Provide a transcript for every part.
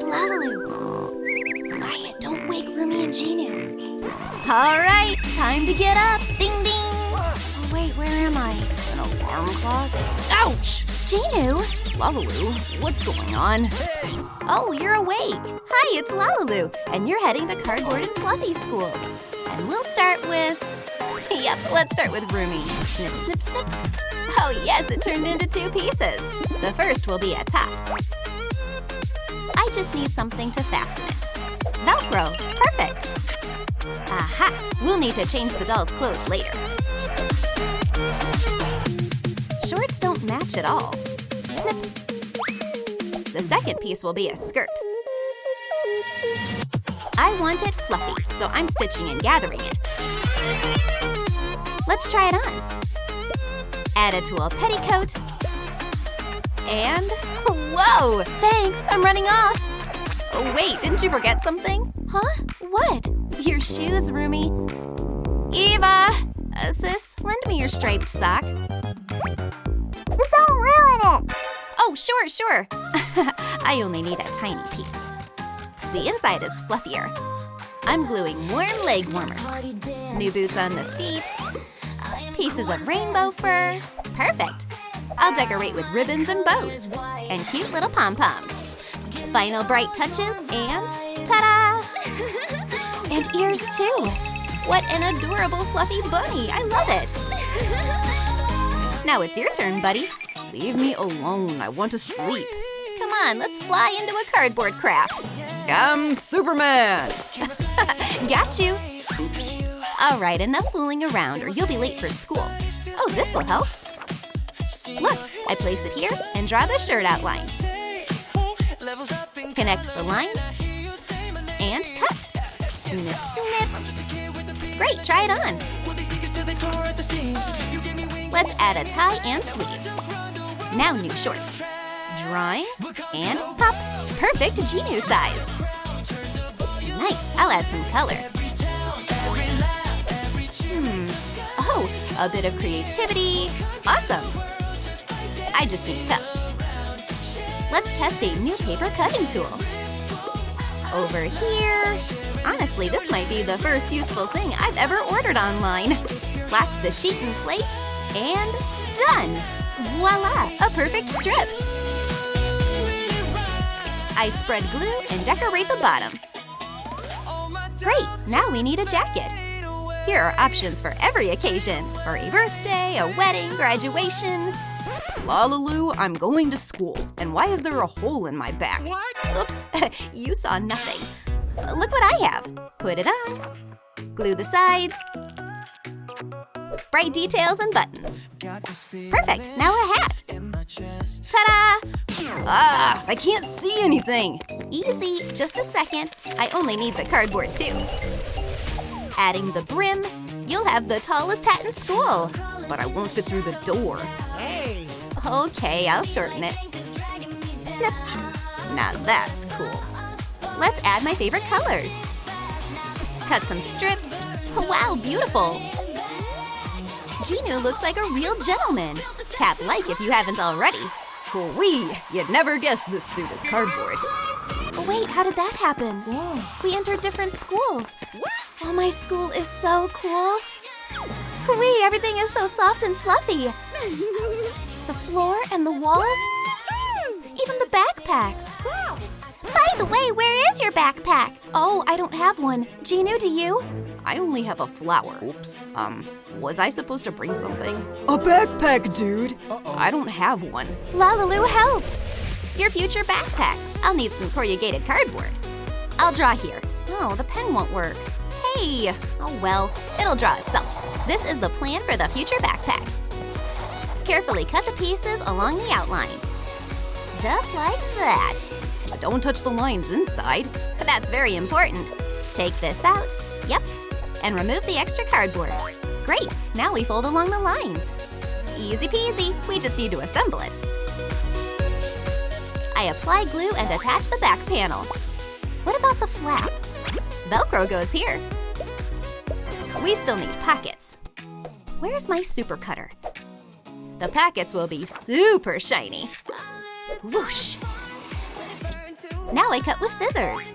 it's LaLiLu. Quiet, don't wake Rumi and Jinu. All right, time to get up. Ding, ding. Oh, wait, where am I? An alarm clock? Ouch! Jinu? LaLiLu, what's going on? Hey! Oh, you're awake. Hi, it's LaLiLu, and you're heading to Cardboard and Fluffy schools. And we'll start with... Yep, let's start with Rumi. Snip, snip, snip. Oh yes, it turned into 2 pieces. The first will be a top. I just need something to fasten it. Velcro, perfect. Aha, we'll need to change the doll's clothes later. Shorts don't match at all. Snip. The second piece will be a skirt. I want it fluffy, so I'm stitching and gathering it. Let's try it on. Add it to a petticoat. And, whoa, thanks, I'm running off. Oh, wait, didn't you forget something? Huh? What? Your shoes, Rumi. Eva! Sis, lend me your striped sock. Just don't ruin it! Oh, sure. I only need a tiny piece. The inside is fluffier. I'm gluing warm leg warmers. New boots on the feet. Pieces of rainbow fur. Perfect. I'll decorate with ribbons and bows. And cute little pom-poms. Final bright touches and ta-da! And ears too. What an adorable fluffy bunny. I love it. Now it's your turn, buddy. Leave me alone, I want to sleep. Come on, let's fly into a cardboard craft. I'm Superman! Got you. All right, enough fooling around or you'll be late for school. Oh, this will help. Look, I place it here and draw the shirt outline. Connect the lines and cut. Snip, snip. Great, try it on. Let's add a tie and sleeves. Now new shorts. Drawing and pop. Perfect Jinu size. Nice, I'll add some color. Oh, a bit of creativity. Awesome. I just need cups. Let's test a new paper cutting tool. Over here. Honestly, this might be the first useful thing I've ever ordered online. Lock the sheet in place and done. Voila, a perfect strip. I spread glue and decorate the bottom. Great, now we need a jacket. Here are options for every occasion. For a birthday, a wedding, graduation. LaLiLu, I'm going to school. And why is there a hole in my back? What? Oops, you saw nothing. Look what I have. Put it on. Glue the sides. Bright details and buttons. Perfect, now a hat. Ta-da! Ah, I can't see anything. Easy, just a second. I only need the cardboard too. Adding the brim, you'll have the tallest hat in school. But I won't fit through the door. Hey! Okay, I'll shorten it. Snip. Now that's cool. Let's add my favorite colors. Cut some strips. Wow, beautiful. Jinu looks like a real gentleman. Tap like if you haven't already. Wee, you'd never guess this suit is cardboard. Oh, wait, how did that happen? We entered different schools. Oh, my school is so cool. Wee, everything is so soft and fluffy. The floor and the walls, even the backpacks. By the way, where is your backpack? Oh, I don't have one. Jinu, do you? I only have a flower. Oops. Was I supposed to bring something? A backpack, dude! I don't have one. LaLiLu, help! Your future backpack. I'll need some corrugated cardboard. I'll draw here. No, the pen won't work. Hey! Oh well, it'll draw itself. This is the plan for the future backpack. Carefully cut the pieces along the outline. Just like that. Don't touch the lines inside. That's very important. Take this out. Yep. And remove the extra cardboard. Great, now we fold along the lines. Easy peasy, we just need to assemble it. I apply glue and attach the back panel. What about the flap? Velcro goes here. We still need pockets. Where's my super cutter? The pockets will be super shiny. Whoosh! Now I cut with scissors.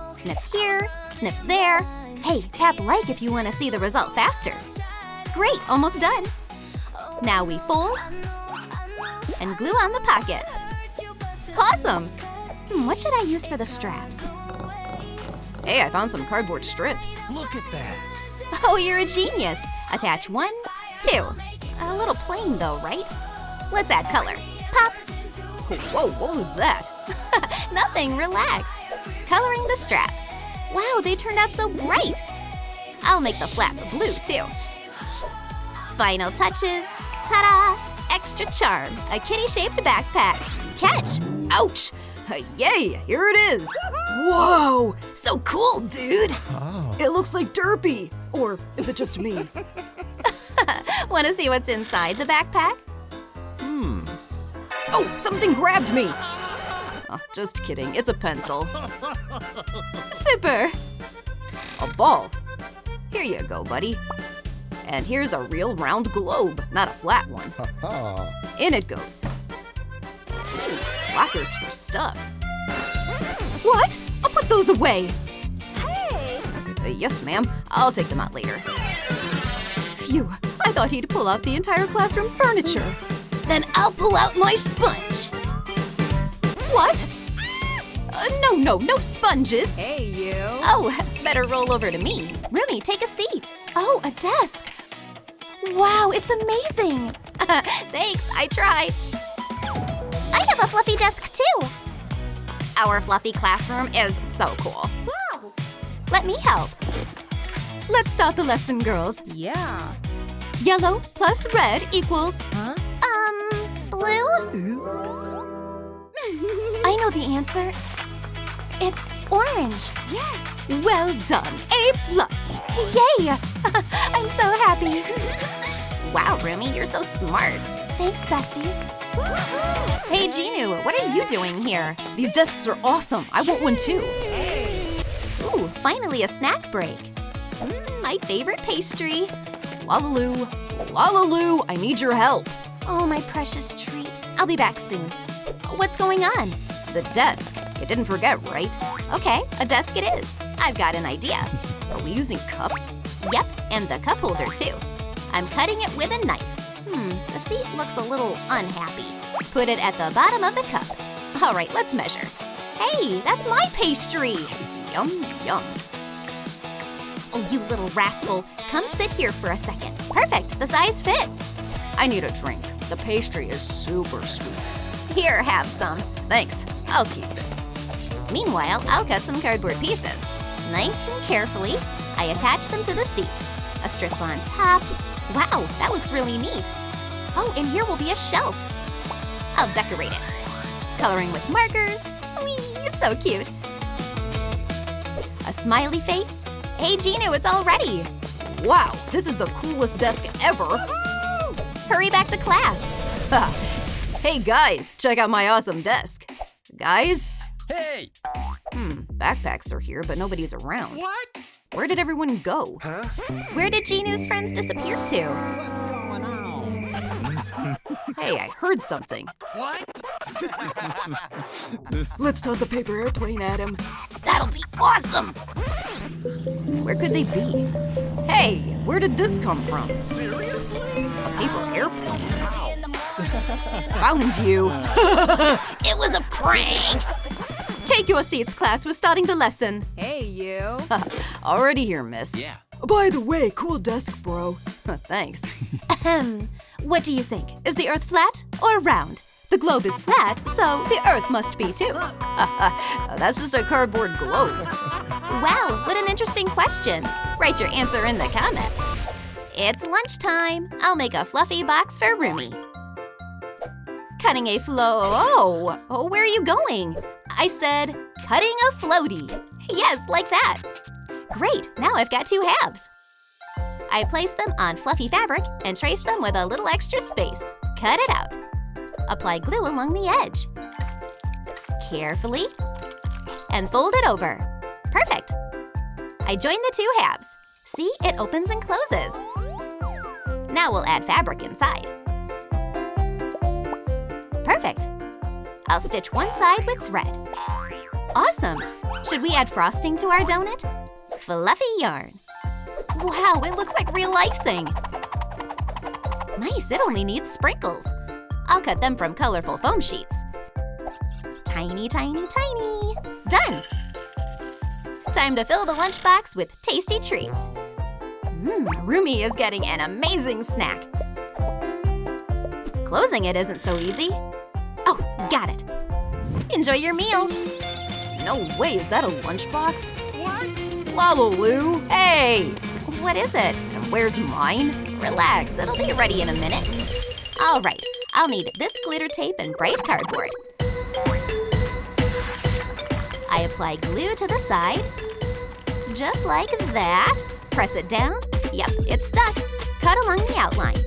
Snip here, snip there. Hey, tap like if you want to see the result faster. Great, almost done. Now we fold and glue on the pockets. Awesome! What should I use for the straps? Hey, I found some cardboard strips. Look at that. Oh, you're a genius. Attach 1, 2. A little plain though, right? Let's add color. Pop. Whoa, what was that? Nothing, relax. Coloring the straps. Wow, they turned out so bright. I'll make the flap blue too. Final touches. Ta-da! Extra charm. A kitty-shaped backpack. Catch! Ouch! Yay, here it is. Whoa! So cool, dude! It looks like Derpy. Or is it just me? Want to see what's inside the backpack? Oh, something grabbed me. Oh, just kidding, it's a pencil. Super! A ball. Here you go, buddy. And here's a real round globe, not a flat one. In it goes. Ooh, lockers for stuff. What? I'll put those away. Yes, ma'am. I'll take them out later. Phew, I thought he'd pull out the entire classroom furniture. Then I'll pull out my sponge. What? No sponges. Hey, you. Oh, better roll over to me. Rumi, take a seat. Oh, a desk. Wow, it's amazing. Thanks, I tried. I have a fluffy desk too. Our fluffy classroom is so cool. Wow. Let me help. Let's start the lesson, girls. Yeah. Yellow plus red equals… blue? Oops. I know the answer. It's orange. Yes. Well done. A+. Yay! I'm so happy. Wow, Rumi, you're so smart. Thanks, besties. Hey, Jinu, what are you doing here? These desks are awesome. I want one too. Ooh, finally a snack break. My favorite pastry. LaLiLu, I need your help. Oh, my precious treat. I'll be back soon. What's going on? The desk. You didn't forget, right? Okay, a desk it is. I've got an idea. Are we using cups? Yep, and the cup holder too. I'm cutting it with a knife. The seat looks a little unhappy. Put it at the bottom of the cup. All right, let's measure. Hey, that's my pastry. Yum, yum. Oh, you little rascal. Come sit here for a second. Perfect, the size fits. I need a drink. The pastry is super sweet. Here, have some. Thanks. I'll keep this. Meanwhile, I'll cut some cardboard pieces. Nice and carefully, I attach them to the seat. A strip on top. Wow, that looks really neat. Oh, and here will be a shelf. I'll decorate it. Coloring with markers. Whee, so cute. A smiley face. Hey, Jinu, it's all ready. Wow, this is the coolest desk ever. Hurry back to class. Hey guys, check out my awesome desk. Guys? Hey! Backpacks are here, but nobody's around. What? Where did everyone go? Huh? Where did Jinu's friends disappear to? What's going on? Hey, I heard something. What? Let's toss a paper airplane at him. That'll be awesome. Where could they be? Hey, where did this come from? Seriously? A paper airplane? Found you. It was a prank. Take your seats, class. We're starting the lesson. Hey, you. Already here, miss. Yeah. By the way, cool desk, bro. Thanks. What do you think? Is the Earth flat or round? The globe is flat, so the Earth must be too. That's just a cardboard globe. Wow, what an interesting question. Write your answer in the comments. It's lunchtime. I'll make a fluffy box for Rumi. Cutting a Oh, where are you going? I said, cutting a floaty. Yes, like that. Great, now I've got 2 halves. I place them on fluffy fabric and trace them with a little extra space. Cut it out. Apply glue along the edge. Carefully. And fold it over. Perfect. I join the 2 halves. See, it opens and closes. Now we'll add fabric inside. Perfect. I'll stitch one side with thread. Awesome! Should we add frosting to our donut? Fluffy yarn. Wow, it looks like real icing. Nice, it only needs sprinkles. I'll cut them from colorful foam sheets. Tiny, tiny, tiny. Done! Time to fill the lunchbox with tasty treats. Rumi is getting an amazing snack. Closing it isn't so easy. Oh, got it. Enjoy your meal. No way, is that a lunchbox? What? LaLiLu, hey! What is it? And where's mine? Relax, it'll be ready in a minute. All right, I'll need this glitter tape and bright cardboard. I apply glue to the side, just like that. Press it down. Yep, it's stuck. Cut along the outline.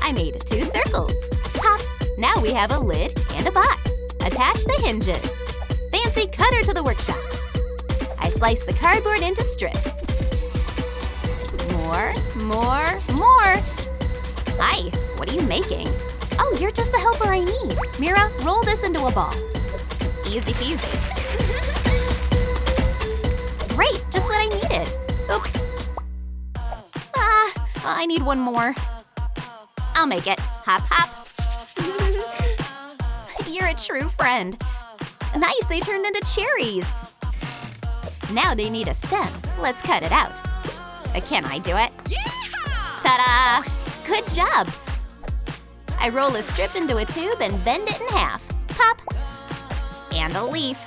I made 2 circles. Pop! Now we have a lid and a box. Attach the hinges. Fancy cutter to the workshop. I slice the cardboard into strips. More. Hi, what are you making? Oh, you're just the helper I need. Mira, roll this into a ball. Easy peasy. Great, just what I needed. Oops. I need one more. I'll make it. Hop, hop. You're a true friend. Nice, they turned into cherries. Now they need a stem. Let's cut it out. Can I do it? Yeah! Ta-da! Good job. I roll a strip into a tube and bend it in half. Pop. And a leaf.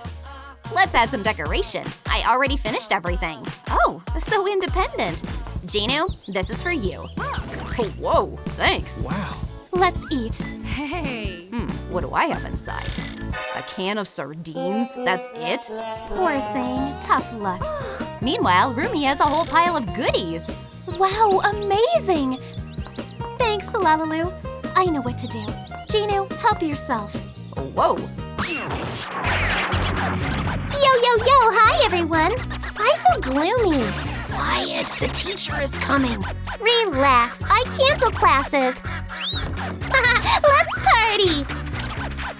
Let's add some decoration. I already finished everything. Oh, so independent. Jinu, this is for you. Oh, whoa, thanks. Wow. Let's eat. Hey. What do I have inside? A can of sardines? That's it? Poor thing, tough luck. Meanwhile, Rumi has a whole pile of goodies. Wow, amazing! Thanks, LaLiLu. I know what to do. Jinu, help yourself. Whoa. Yo, hi everyone. Why so gloomy? Quiet, the teacher is coming. Relax, I cancel classes. Let's party!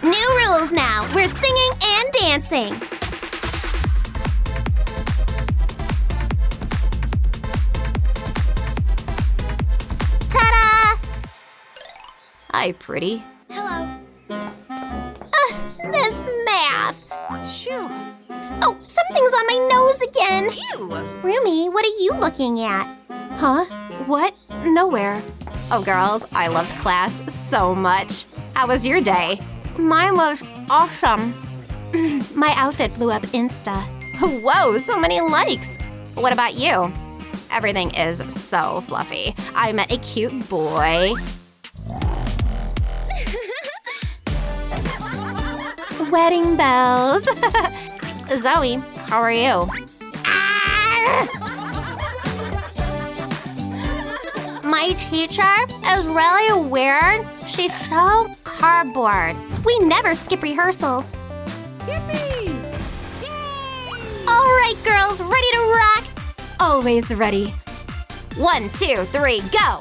New rules now. We're singing and dancing. Ta-da! Hi, pretty. Hello. This math. Shoo. Oh, something's on my nose again. Ew. Rumi, what are you looking at? Huh? What? Nowhere. Oh, girls, I loved class so much. How was your day? Mine was awesome. My outfit blew up Insta. Whoa, so many likes. What about you? Everything is so fluffy. I met a cute boy. Wedding bells. Zoe, how are you? My teacher is really weird. She's so cardboard. We never skip rehearsals. Yippee! All right, girls, ready to rock? Always ready. 1, 2, 3, go!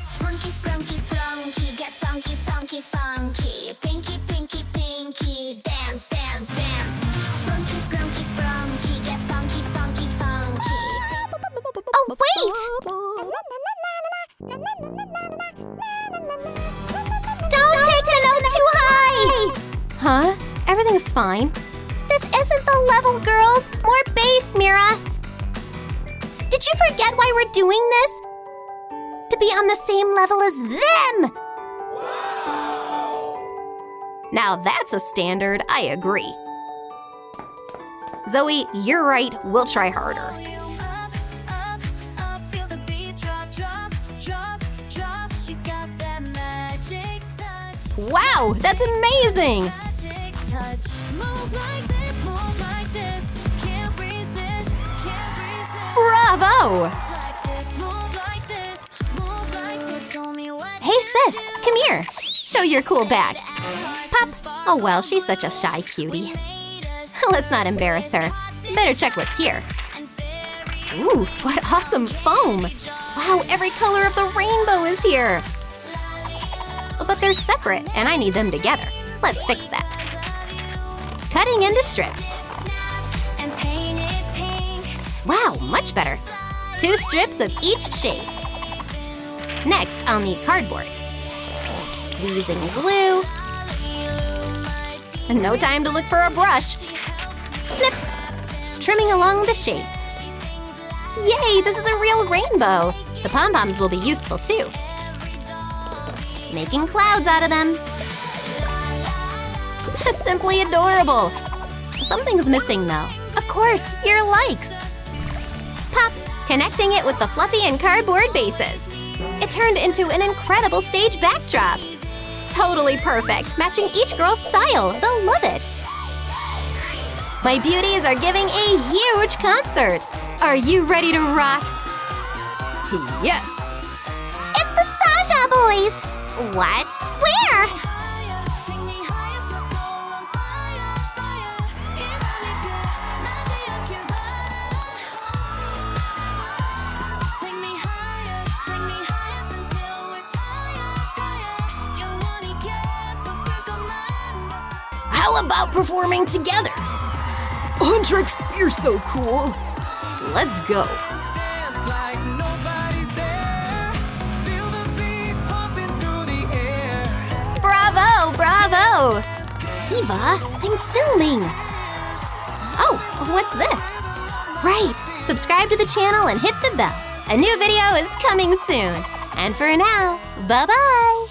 Sprunky, sprunky, sprunky, get funky, funky, funky. Pinky, pinky, pinky, dance, dance, dance. Sprunky, sprunky, sprunky, get funky, funky, funky. Oh, wait! Don't take the note too high! Huh? Everything's fine. This isn't the level, girls. More bass, Mira. Did you forget why we're doing this? To be on the same level as them! Now that's a standard, I agree. Zoe, you're right, we'll try harder. Wow, that's amazing! Bravo! Hey, sis, come here. Show your cool bag. Pop. Oh, well, she's such a shy cutie. Let's not embarrass her. Better check what's here. Ooh, what awesome foam! Wow, every color of the rainbow is here! But they're separate, and I need them together. Let's fix that. cutting into strips. Wow, much better. 2 strips of each shape. Next, I'll need cardboard. Squeezing glue. And no time to look for a brush. Snip! Trimming along the shape. Yay, this is a real rainbow. The pom-poms will be useful too. Making clouds out of them. Simply adorable. Something's missing though. Of course, your likes. Pop, connecting it with the fluffy and cardboard bases. It turned into an incredible stage backdrop. Totally perfect, matching each girl's style. They'll love it. My beauties are giving a huge concert. Are you ready to rock? Yes! It's the Saja boys! What? Where? How about performing together? Huntrix, you're so cool. Let's go. Dance like nobody's there. Feel the beat pumping through the air. Bravo, bravo! Eva, I'm filming. Oh, what's this? Right, subscribe to the channel and hit the bell. A new video is coming soon. And for now, bye-bye.